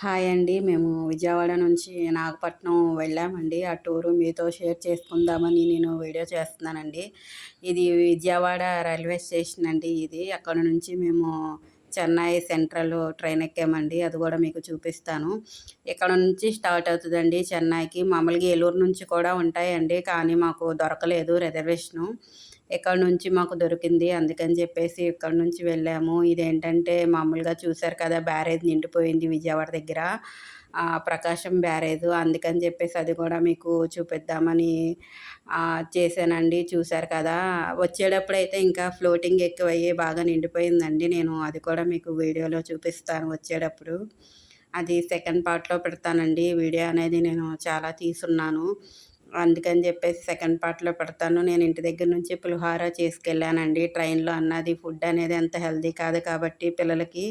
Hi అండి. మేము విజయవాడ నుంచి నాగపట్నం వెళ్ళామండి. ఆ టూరు మీతో షేర్ చేసుకుందామని నేను వీడియో చేస్తున్నానండి. ఇది విజయవాడ రైల్వే స్టేషన్ అండి ఇది. అక్కడ నుంచి మేము చెన్నై సెంట్రల్ ట్రైన్ ఎక్కామండి. అది కూడా మీకు చూపిస్తాను. ఇక్కడ నుంచి స్టార్ట్ అవుతుందండి చెన్నైకి. మామూలుగా ఏలూరు నుంచి కూడా ఉంటాయండి. కానీ మాకు దొరకలేదు రిజర్వేషను. ఇక్కడ నుంచి మాకు దొరికింది. అందుకని చెప్పేసి ఇక్కడ నుంచి వెళ్ళాము. ఇదేంటంటే మామూలుగా చూసారు కదా! బ్యారేజ్ నిండిపోయింది విజయవాడ దగ్గర. ప్రకాశం బ్యారేజు. అందుకని చెప్పేసి అది కూడా మీకు చూపిద్దామని చేశానండి. చూసారు కదా! వచ్చేటప్పుడైతే ఇంకా ఫ్లోటింగ్ ఎక్కువయ్యి బాగా నిండిపోయిందండి. నేను అది కూడా మీకు వీడియోలో చూపిస్తాను వచ్చేటప్పుడు. అది సెకండ్ పార్ట్‌లో పెడతానండి. వీడియో అనేది నేను చాలా తీసున్నాను. అందుకని చెప్పేసి సెకండ్ పార్ట్‌లో పెడతాను. నేను ఇంటి దగ్గర నుంచి పులిహోర చేసుకెళ్ళానండి. ట్రైన్‌లో అన్నది ఫుడ్ అనేది అంత హెల్తీ కాదు కాబట్టి పిల్లలకి.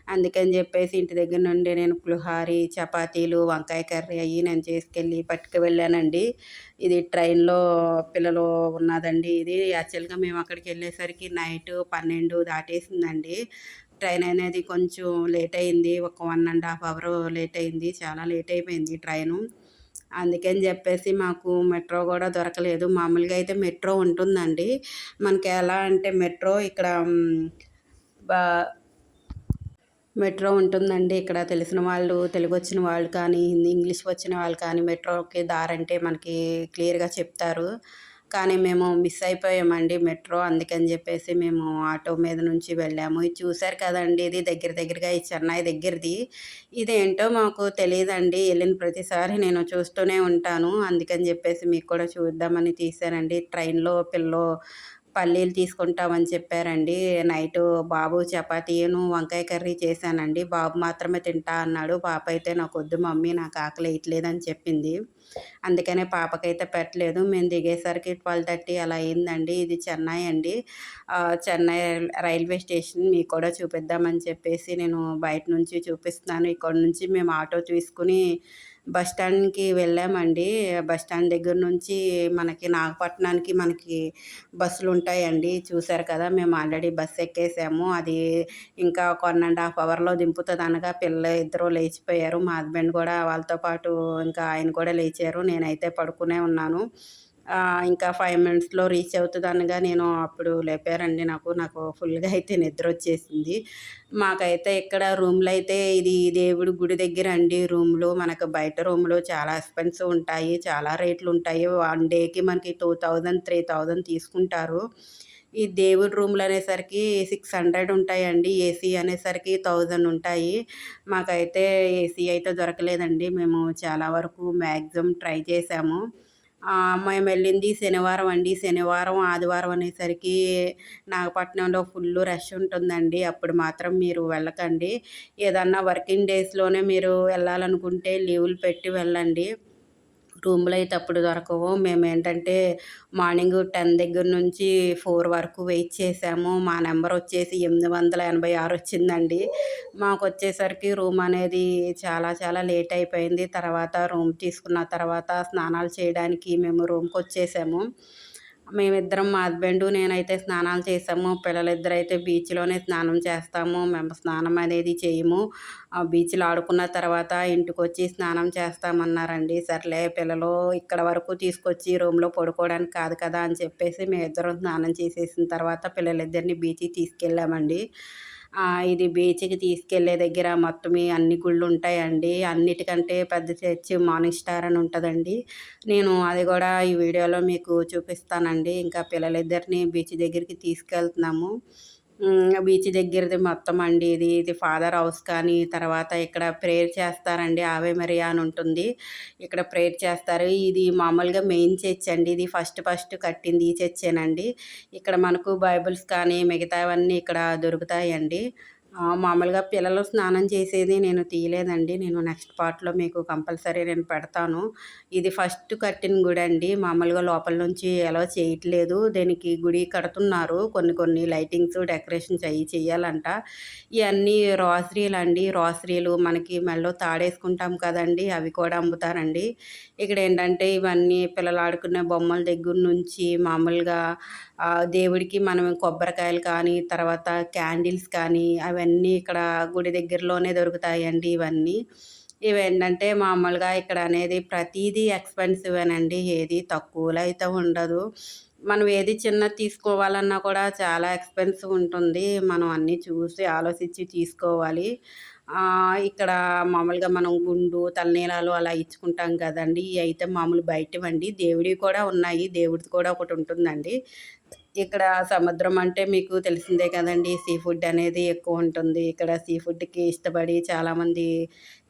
అందుకని చెప్పేసి ఇంటి దగ్గర నుండి నేను పులిహోర, చపాతీలు, వంకాయ కర్రీ అయ్యి నేను చేసుకెళ్ళి పట్టుకు వెళ్ళానండి. ఇది ట్రైన్‌లో పిల్లలు ఉన్నదండి ఇది. యాక్చువల్‌గా మేము అక్కడికి వెళ్ళేసరికి నైట్ 12 దాటేసిందండి. ట్రైన్ అనేది కొంచెం లేట్ అయింది. ఒక 1½ అవర్ లేట్ అయింది. చాలా లేట్ అయిపోయింది ట్రైను. అందుకని చెప్పేసి మాకు మెట్రో కూడా దొరకలేదు. మామూలుగా అయితే మెట్రో ఉంటుందండి. మనకి ఎలా అంటే మెట్రో ఇక్కడ బా మెట్రో ఉంటుందండి. ఇక్కడ తెలిసిన వాళ్ళు, తెలుగొచ్చిన వాళ్ళు కానీ, హిందీ, ఇంగ్లీష్ వచ్చిన వాళ్ళు కానీ మెట్రోకి దారంటే మనకి క్లియర్‌గా చెప్తారు. కానీ మేము మిస్ అయిపోయామండి మెట్రో. అందుకని చెప్పేసి మేము ఆటో మీద నుంచి వెళ్ళాము. ఇది చూసారు కదండీ! ఇది దగ్గరగా ఈ చెన్నై దగ్గరది. ఇదేంటో మాకు తెలీదండి. ఎళ్ళిన ప్రతిసారి నేను చూస్తూనే ఉంటాను. అందుకని చెప్పేసి మీకు కూడా చూద్దామని తీశానండి. ట్రైన్‌లో పిల్లలు పల్లీలు తీసుకుంటామని చెప్పారండి. నైటు బాబు చపాతీను, వంకాయ కర్రీ చేశానండి. బాబు మాత్రమే తింటా అన్నాడు. పాప అయితే నాకొద్దు మమ్మీ నాకు ఆకలేయట్లేదని చెప్పింది. అందుకనే పాపకైతే పెట్టలేదు. మేము దిగేసరికి 12:30 అలా అయిందండి. ఇది చెన్నై అండి. చెన్నై రైల్వే స్టేషన్ మీకు కూడా చూపిద్దామని చెప్పేసి నేను బయట నుంచి చూపిస్తున్నాను. ఇక్కడ నుంచి మేము ఆటో తీసుకుని బస్ స్టాండ్‌కి వెళ్ళామండి. బస్ స్టాండ్ దగ్గర నుంచి మనకి నాగపట్నానికి మనకి బస్సులుంటాయండి. చూసారు కదా! మేము ఆల్రెడీ బస్ ఎక్కేసాము. అది ఇంకా 1½ అవర్‌లో దింపుతదనగా పిల్లలు ఇద్దరు లేచిపోయారు. మా హస్బెండ్ కూడా వాళ్ళతో పాటు ఇంకా ఆయన కూడా లేచారు. నేనైతే పడుకునే ఉన్నాను. ఇంకా 5 మినిట్స్‌లో రీచ్ అవుతదనగా నేను అప్పుడు లేపారండి నాకు ఫుల్‌గా అయితే నిద్రొచ్చేసింది. మాకైతే ఇక్కడ రూమ్‌లయితే ఇది దేవుడి గుడి దగ్గర అండి రూమ్‌లు. మనకు బయట రూమ్‌లు చాలా ఎక్స్‌పెన్సివ్ ఉంటాయి. చాలా రేట్లుంటాయి. వన్ డేకి మనకి 2000, 3000 తీసుకుంటారు. ఈ దేవుడి రూమ్‌లనేసరికి 600 ఉంటాయండి. ఏసీ అనేసరికి 1000 ఉంటాయి. మాకైతే ఏసీ అయితే దొరకలేదండి. మేము చాలా వరకు మ్యాక్సిమం ట్రై చేశాము. మేమెళ్ళింది శనివారం అండి. శనివారం, ఆదివారం అనేసరికి నాగపట్నంలో ఫుల్లు రష్ ఉంటుందండి. అప్పుడు మాత్రం మీరు వెళ్ళకండి. ఏదన్నా వర్కింగ్ డేస్‌లోనే మీరు వెళ్ళాలనుకుంటే లీవులు పెట్టి వెళ్ళండి. రూములయితే అప్పుడు దొరకవు. మేమేంటంటే మార్నింగ్ 10 దగ్గర నుంచి 4 వరకు వెయిట్ చేసాము. మా నంబరొచ్చేసి 886 వచ్చిందండి. మాకొచ్చేసరికి రూమ్ అనేది చాలా లేట్ అయిపోయింది. తర్వాత రూమ్ తీసుకున్న తర్వాత స్నానాలు చేయడానికి మేము రూమ్‌కొచ్చేసాము. మేమిద్దరం మా హస్బెండు, నేనైతే స్నానాలు చేసాము. పిల్లలిద్దరైతే బీచ్‌లోనే స్నానం చేస్తాము. మేము స్నానం అనేది చేయము. బీచ్‌లో ఆడుకున్న తర్వాత ఇంటికొచ్చి స్నానం చేస్తామన్నారండి. సర్లే పిల్లలు ఇక్కడ వరకు తీసుకొచ్చి రూమ్‌లో పడుకోవడానికి కాదు కదా అని చెప్పేసి మేమిద్దరం స్నానం చేసేసిన తర్వాత పిల్లలిద్దరిని బీచ్‌కి తీసుకెళ్ళామండి. ఇది బీచ్‌కి తీసుకెళ్ళే దగ్గర మొత్తం ఈ అన్ని గుళ్ళుంటాయండి. అన్నిటికంటే పెద్ద చర్చి మార్నింగ్ స్టార్ అని ఉంటదండి. నేను అది గూడా ఈ వీడియోలో మీకు చూపిస్తానండి. ఇంకా పిల్లలిద్దరిని బీచ్ దగ్గరికి తీసుకెళ్తున్నాము. బీచ్ దగ్గరది మొత్తం అండి ఇది ఫాదర్ హౌస్ కానీ, తర్వాత ఇక్కడ ప్రేయర్ చేస్తారండి. ఆవే మరియా అని ఉంటుంది. ఇక్కడ ప్రేయర్ చేస్తారు. ఇది మామూలుగా మెయిన్ చర్చ్ అండి. ఇది ఫస్ట్ కట్టింది ఈ చర్చేనండి. ఇక్కడ మనకు బైబిల్స్ కానీ మిగతావన్నీ ఇక్కడ దొరుకుతాయండి. మామూలుగా పిల్లలు స్నానం చేసేది నేను తీయలేదండి. నేను నెక్స్ట్ పార్ట్‌లో మీకు కంపల్సరీ నేను పెడతాను. ఇది ఫస్ట్ కట్టిన గుడండి. మామూలుగా లోపల నుంచి అలౌ చేయట్లేదు. దీనికి గుడి కడుతున్నారు. కొన్ని లైటింగ్స్, డెకరేషన్స్ అయ్యి చెయ్యాలంట. ఇయన్నీ రోసరీలండి. రోసరీలు మనకి మెడలో తాడేసుకుంటాం కదండీ! అవి కూడా అమ్ముతారండి. ఇక్కడేంటంటే ఇవన్నీ పిల్లలు ఆడుకునే బొమ్మల దగ్గర నుంచి మామూలుగా దేవుడికి మనం కొబ్బరికాయలు కానీ, తర్వాత క్యాండిల్స్ కానీ అవన్నీ ఇక్కడ గుడి దగ్గరలోనే దొరుకుతాయండి ఇవన్నీ. ఇవేంటంటే మామూలుగా ఇక్కడ అనేది ప్రతీదీ ఎక్స్‌పెన్సివేనండి. ఏది తక్కువలో అయితే ఉండదు. మనం ఏది చిన్నది తీసుకోవాలన్నా కూడా చాలా ఎక్స్‌పెన్సివ్ ఉంటుంది. మనం అన్నీ చూసి ఆలోచించి తీసుకోవాలి. ఇక్కడ మామూలుగా మనం గుండు, తలనీలాలు అలా ఇచ్చుకుంటాం కదండీ! ఇయయితే మామూలు బయటివండి. దేవుడివి కూడా ఉన్నాయి. దేవుడిది కూడా ఒకటుంటుందండి. ఇక్కడ సముద్రం అంటే మీకు తెలిసిందే కదండీ! సీ ఫుడ్ అనేది ఎక్కువుంటుంది. ఇక్కడ సీ ఫుడ్‌కి ఇష్టపడి చాలామంది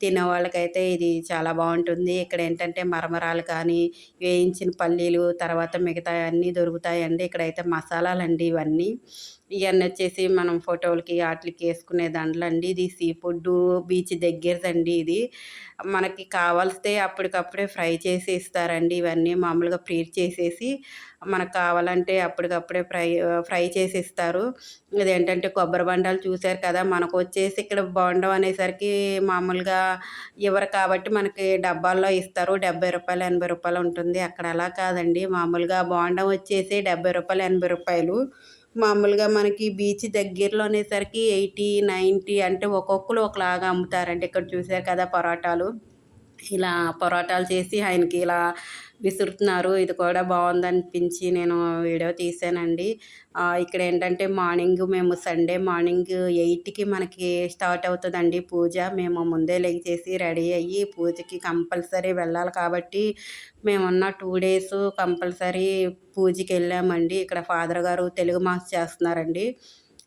తినేవాళ్ళకైతే ఇది చాలా బావుంటుంది. ఇక్కడేంటంటే మరమరాలు కానీ, వేయించిన పల్లీలు, తర్వాత మిగతాయన్నీ దొరుకుతాయండి. ఇక్కడైతే మసాలాలండి ఇవన్నీ. ఇయన్నొచ్చేసి మనం ఫోటోలకి ఆటిలకి యేసుకునే దండలండి. ఇది సీ ఫుడ్డు బీచ్ దగ్గరదండి ఇది. మనకి కావాల్సితే అప్పటికప్పుడే ఫ్రై చేసి ఇస్తారండి ఇవన్నీ. మామూలుగా ప్రీట్ చేసేసి మనకు కావాలంటే అప్పటికప్పుడే ఫ్రై చేసి ఇస్తారు. ఇదేంటంటే కొబ్బరి బొండాలు చూసారు కదా! మనకొచ్చేసి ఇక్కడ బోండం అనేసరికి మామూలుగా ఇవ్వరు కాబట్టి మనకి డబ్బాల్లో ఇస్తారు. రూ. 70, రూ. 80 ఉంటుంది. అక్కడ అలా కాదండి. మామూలుగా బోండం వచ్చేసి రూ. 70, రూ. 80. మామూలుగా మనకి బీచ్ దగ్గరలో అనేసరికి 80, 90 అంటే ఒక్కొక్కళ్ళు ఒకలాగా అమ్ముతారండి. ఇక్కడ చూసారు కదా పరోటాలు. ఇలా పరోటాలు చేసి ఆయనకి ఇలా విసురుతున్నారు. ఇది కూడా బావుందనిపించి నేను వీడియో తీశానండి. ఇక్కడేంటంటే మేము సండే మార్నింగ్ 8కి మనకి స్టార్ట్ అవుతదండి పూజ. మేము ముందే లెగిచేసి రెడీ అయ్యి పూజకి కంపల్సరీ వెళ్ళాలి కాబట్టి మేమున్న 2 డేసు కంపల్సరీ పూజకెళ్ళామండి. ఇక్కడ ఫాదర్ గారు తెలుగు మాస్ చేస్తున్నారండి.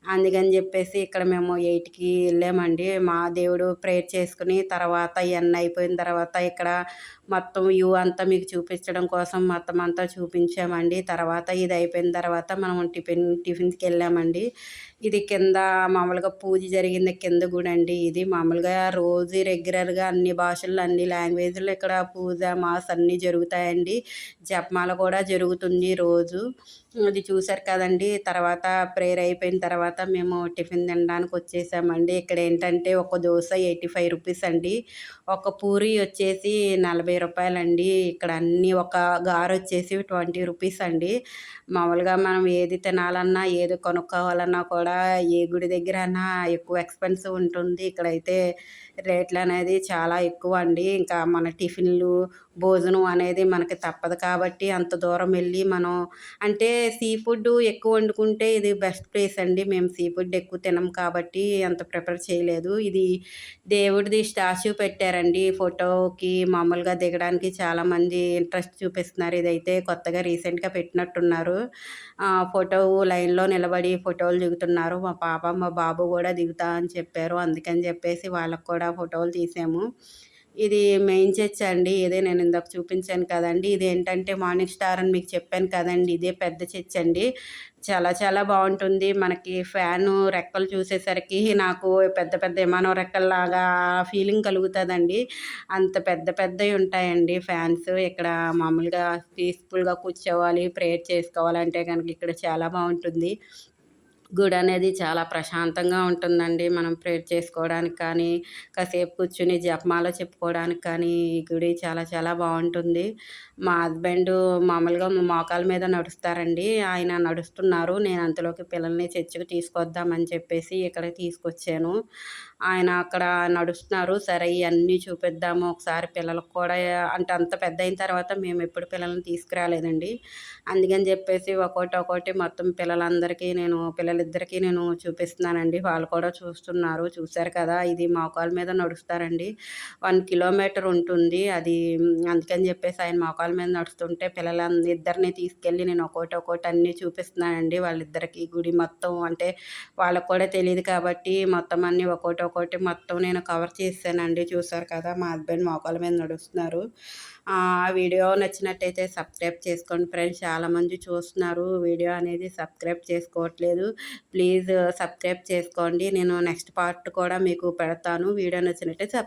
అందుకని జెప్పేసి ఇక్కడ మేము 8కి ఎళ్ళామండి. మా దేవుడు ప్రేయర్ చేసుకొని తర్వాత ఇయన్నీ అయిపోయిన తర్వాత ఇక్కడ మొత్తం వ్యూ అంతా మీకు చూపించడం కోసం మొత్తం అంతా చూపించామండి. తర్వాత ఇది అయిపోయిన తర్వాత మనం టిఫిన్స్‌కెళ్ళామండి. ఇది కింద మామూలుగా పూజ జరిగింది కింద గుడండి ఇది. మామూలుగా రోజు రెగ్యులర్‌గా అన్ని భాషల్లో, అన్ని లాంగ్వేజ్‌లో ఇక్కడ పూజ, మాస్ అన్నీ జరుగుతాయండి. జపమాల కూడా జరుగుతుంది రోజు. అది చూసారు కదండీ! తర్వాత ప్రేయర్ అయిపోయిన తర్వాత మేము టిఫిన్ తినడానికొచ్చేసామండి. ఇక్కడేంటంటే ఒక దోస రూ. 85 అండి. ఒక పూరి వచ్చేసి రూ. 40 అండి. ఇక్కడ అన్నీ ఒక గారొచ్చేసి రూ. 20 అండి. మామూలుగా మనం ఏది తినాలన్నా, ఏది కొనుక్కోవాలన్నా కూడా ఏ గుడి దగ్గరన్నా ఎక్కువ ఎక్స్‌పెన్సివ్ ఉంటుంది. ఇక్కడైతే రేట్లనేది చాలా ఎక్కువండి. ఇంకా మన టిఫిన్‌లు, భోజనం అనేది మనకి తప్పదు కాబట్టి అంత దూరం ఎళ్లి మనం అంటే సీ ఫుడ్డు ఎక్కువ వండుకుంటే ఇది బెస్ట్ ప్లేస్ అండి. మేము సీ ఫుడ్ ఎక్కువ తినం కాబట్టి అంత ప్రిఫర్ చేయలేదు. ఇది దేవుడిది స్టాచ్యూ పెట్టారండి. ఫోటోకి మామూలుగా దిగడానికి చాలామంది ఇంట్రెస్ట్ చూపిస్తున్నారు. ఇదైతే కొత్తగా రీసెంట్‌గా పెట్టినట్టున్నారు. ఫోటో లైన్‌లో నిలబడి ఫోటోలు దిగుతున్నారు. మా పాప, మా బాబు గూడా దిగుతా అని చెప్పారు. అందుకని జెప్పేసి వాళ్ళకి కూడా ఫోటోలు తీసాము. ఇది మెయిన్ చర్చ్ అండి. ఇదే నేను ఇందాక చూపించాను కదండీ! ఇదేంటంటే మార్నింగ్ స్టార్ అని మీకు చెప్పాను కదండీ! ఇదే పెద్ద చర్చ్ అండి. చాలా చాలా బావుంటుంది. మనకి ఫ్యాను రెక్కలు చూసేసరికి నాకు పెద్ద పెద్ద విమానం రెక్కల్లాగా ఫీలింగ్ కలుగుతదండి. అంత పెద్ద పెద్దయి ఉంటాయండి ఫ్యాన్స్. ఇక్కడ మామూలుగా పీస్‌ఫుల్‌గా కూర్చోవాలి, ప్రేయర్ చేసుకోవాలంటే గనక ఇక్కడ చాలా బావుంటుంది. గుడనేది చాలా ప్రశాంతంగా ఉంటుందండి. మనం ప్రేయర్ చేసుకోవడానికి కానీ, కాసేపు కూర్చొని జపమాల చెప్పుకోవడానికి కానీ, ఈ గుడి చాలా చాలా బావుంటుంది. మా హస్బెండు మామూలుగా మోకాళ్ళ మీద నడుస్తారండి. ఆయన నడుస్తున్నారు. నేను అంతలోకి పిల్లల్ని చర్చికి తీసుకొద్దామని చెప్పేసి ఇక్కడికి తీసుకొచ్చాను. ఆయన అక్కడ నడుస్తున్నారు. సరే ఇయన్నీ చూపిద్దాము ఒకసారి పిల్లలకు కూడా అంటే అంత పెద్దయిన తర్వాత మేమెప్పుడు పిల్లల్ని తీసుకురాలేదండి. అందుకని చెప్పేసి ఒక్కోటి మొత్తం పిల్లలిద్దరికీ నేను చూపిస్తున్నానండి. వాళ్ళు కూడా చూస్తున్నారు. చూసారు కదా! ఇది మోకాళ్ళ మీద నడుస్తారండి. 1 కిలోమీటర్ ఉంటుంది. అది అందుకని చెప్పేసి ఆయన మోకాళ్ళ మీద నడుస్తుంటే ఇద్దరిని తీసుకెళ్ళి నేను ఒక్కోటి అన్నీ చూపిస్తున్నానండి. వాళ్ళిద్దరికీ గుడి మొత్తం అంటే వాళ్ళకి కూడా తెలీదు కాబట్టి మొత్తం అన్నీ ఒక్కోటి మొత్తం నేను కవర్ చేసేసానండి. చూసారు కదా! మా హస్బెండ్ మోకాళ్ళ మీద నడుస్తున్నారు. వీడియో నచ్చినట్టయితే సబ్స్క్రైబ్ చేసుకోండి ఫ్రెండ్స్. చాలామంది చూస్తున్నారు. వీడియో అనేది సబ్స్క్రైబ్ చేసుకోవట్లేదు. ప్లీజ్ సబ్స్క్రైబ్ చేసుకోండి. నేను నెక్స్ట్ పార్ట్ కూడా మీకు పెడతాను. వీడియో నచ్చినట్టయితే